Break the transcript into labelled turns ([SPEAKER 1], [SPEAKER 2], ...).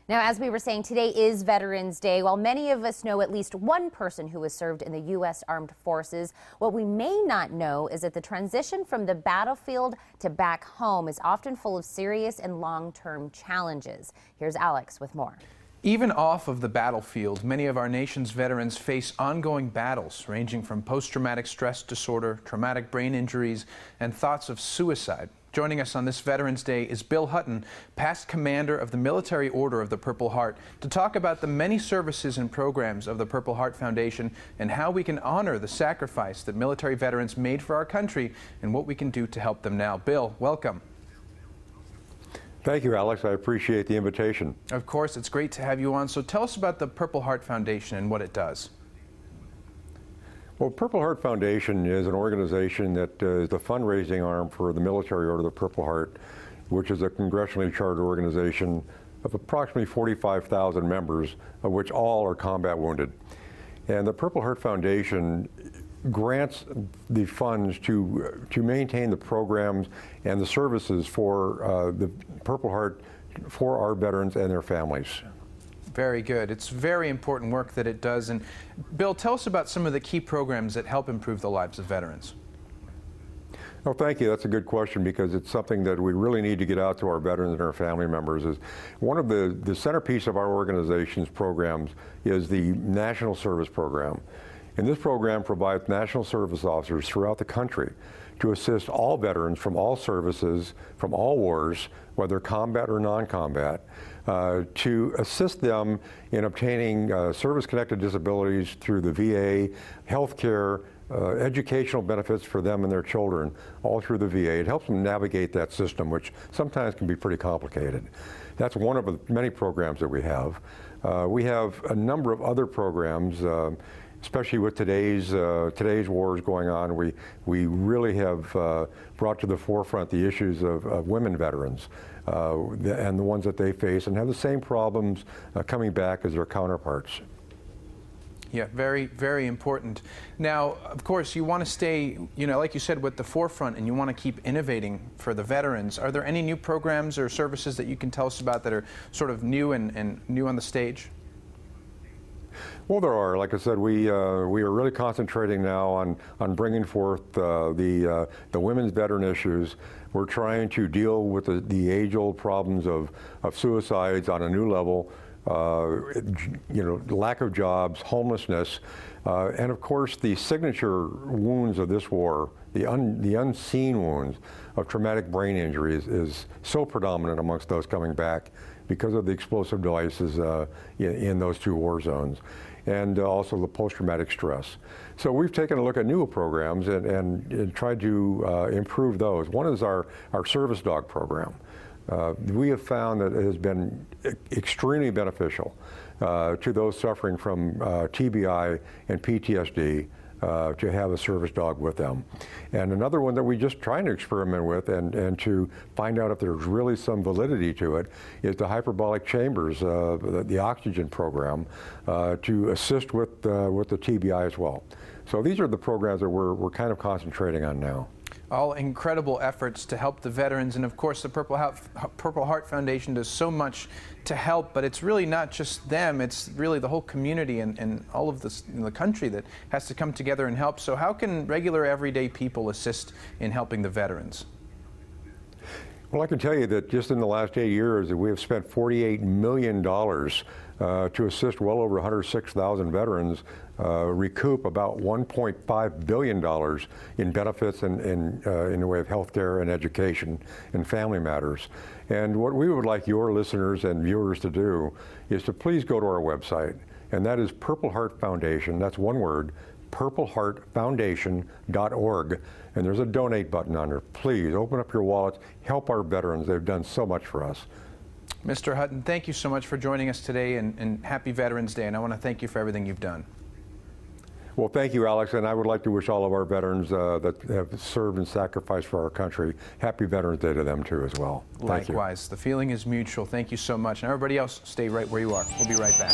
[SPEAKER 1] Now, as we were saying, today is Veterans Day. While many of us know at least one person who has served in the U.S. Armed Forces, what we may not know is that the transition from the battlefield to back home is often full of serious and long-term challenges. Here's Alex with more.
[SPEAKER 2] Even off of the battlefield, many of our nation's veterans face ongoing battles ranging from post-traumatic stress disorder, traumatic brain injuries, and thoughts of suicide. Joining us on this Veterans Day is Bill Hutton, past commander of the Military Order of the Purple Heart, to talk about the many services and programs of the Purple Heart Foundation and how we can honor the sacrifice that military veterans made for our country and what we can do to help them now. Bill, welcome.
[SPEAKER 3] Thank you, Alex. I appreciate the invitation.
[SPEAKER 2] Of course, it's great to have you on. So tell us about the Purple Heart Foundation and what it does.
[SPEAKER 3] Well, Purple Heart Foundation is an organization that is the fundraising arm for the Military Order of the Purple Heart, which is a congressionally chartered organization of approximately 45,000 members, of which all are combat wounded. And the Purple Heart Foundation grants the funds to maintain the programs and the services for the Purple Heart for our veterans and their families.
[SPEAKER 2] Very good. It's very important work that it does. And Bill, tell us about some of the key programs that help improve the lives of veterans.
[SPEAKER 3] Oh, thank you. That's a good question because it's something that we really need to get out to our veterans and our family members. Is one of the centerpiece of our organization's programs is the National Service Program. And this program provides national service officers throughout the country to assist all veterans from all services, from all wars, whether combat or non-combat, to assist them in obtaining service-connected disabilities through the VA, health care, educational benefits for them and their children, all through the VA. It helps them navigate that system, which sometimes can be pretty complicated. That's one of the many programs that we have. We have a number of other programs, especially with today's wars going on. We really have brought to the forefront the issues of women veterans and the ones that they face and have the same problems coming back as their counterparts.
[SPEAKER 2] Yeah, very, very important. Now, of course, you want to stay, like you said, with the forefront, and you want to keep innovating for the veterans. Are there any new programs or services that you can tell us about that are sort of new and new on the stage?
[SPEAKER 3] Well, there are. Like I said, we are really concentrating now on bringing forth the women's veteran issues. We're trying to deal with the age-old problems of suicides on a new level, lack of jobs, homelessness, and of course the signature wounds of this war, the unseen wounds of traumatic brain injuries is so predominant amongst those coming back because of the explosive devices in those two war zones, and also the post-traumatic stress. So we've taken a look at new programs and tried to improve those. One is our service dog program. We have found that it has been extremely beneficial to those suffering from TBI and PTSD to have a service dog with them. And another one that we're just trying to experiment with and to find out if there's really some validity to it is the hyperbolic chambers, the oxygen program, to assist with the TBI as well. So these are the programs that we're kind of concentrating on now.
[SPEAKER 2] All incredible efforts to help the veterans, and of course the Purple Heart Foundation does so much to help, but it's really not just them, it's really the whole community and all of this in the country that has to come together and help. So how can regular everyday people assist in helping the veterans?
[SPEAKER 3] Well, I can tell you that just in the last 8 years we have spent $48 million to assist well over 106,000 veterans recoup about $1.5 billion in benefits in the way of health care and education and family matters. And what we would like your listeners and viewers to do is to please go to our website, and that is Purple Heart Foundation, that's one word, purpleheartfoundation.org, and there's a donate button on there. Please open up your wallets, help our veterans. They've done so much for us.
[SPEAKER 2] Mr. Hutton, thank you so much for joining us today, and happy Veterans Day, and I want to thank you for everything you've done.
[SPEAKER 3] Well, thank you, Alex, and I would like to wish all of our veterans that have served and sacrificed for our country, happy Veterans Day to them too as well. Thank you.
[SPEAKER 2] Likewise, the feeling is mutual. Thank you so much, and everybody else, stay right where you are. We'll be right back.